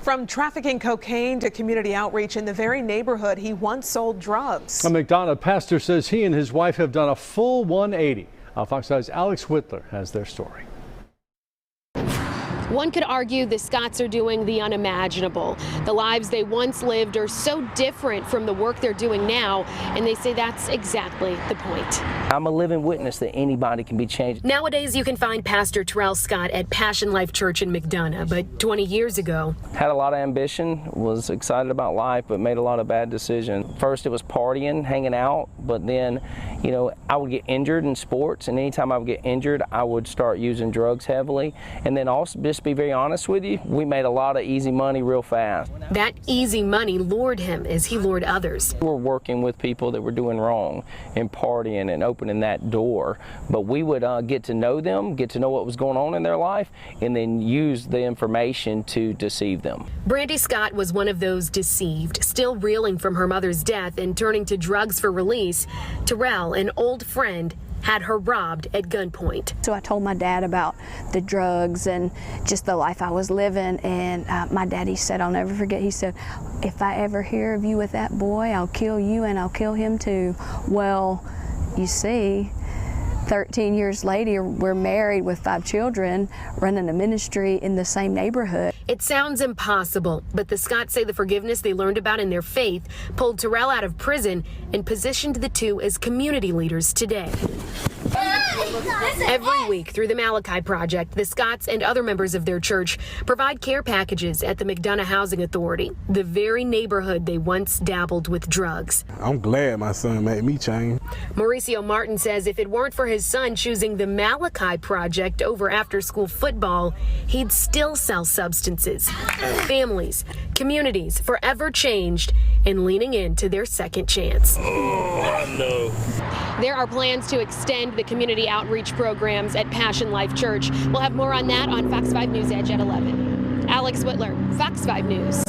From trafficking cocaine to community outreach in the very neighborhood he once sold drugs. A McDonough pastor says he and his wife have done a full 180. Fox 5's Alex Whitler has their story. One could argue the Scotts are doing the unimaginable. The lives they once lived are so different from the work they're doing now, and they say that's exactly the point. I'm a living witness that anybody can be changed. Nowadays, you can find Pastor Terrell Scott at Passion Life Church in McDonough, but 20 years ago, Had a lot of ambition, was excited about life, but made a lot of bad decisions. First, it was partying, hanging out, but then, I would get injured in sports, and anytime I would get injured, I would start using drugs heavily. And then also, just to be very honest with you, we made a lot of easy money real fast. That easy money lured him as he lured others. We were working with people that were doing wrong and partying and opening that door, but we would get to know them, get to know what was going on in their life, and then use the information to deceive them. Brandy Scott was one of those deceived, still reeling from her mother's death and turning to drugs for release. Terrell, an old friend, had her robbed at gunpoint. So I told my dad about the drugs and just the life I was living, and my daddy said, I'll never forget, he said, if I ever hear of you with that boy, I'll kill you and I'll kill him too. Well, you see, 13 years later, we're married with 5 children, running a ministry in the same neighborhood. It sounds impossible, but the Scotts say the forgiveness they learned about in their faith pulled Terrell out of prison and positioned the two as community leaders today. Every week through the Malachi Project, the Scotts and other members of their church provide care packages at the McDonough Housing Authority, the very neighborhood they once dabbled with drugs. I'm glad my son made me change. Mauricio Martin says if it weren't for his son choosing the Malachi Project over after-school football, he'd still sell substances. Families, communities forever changed and leaning into their second chance. Oh, I know. There are plans to extend the community outreach programs at Passion Life Church. We'll have more on that on Fox 5 News Edge at 11. Alex Whitler, Fox 5 News.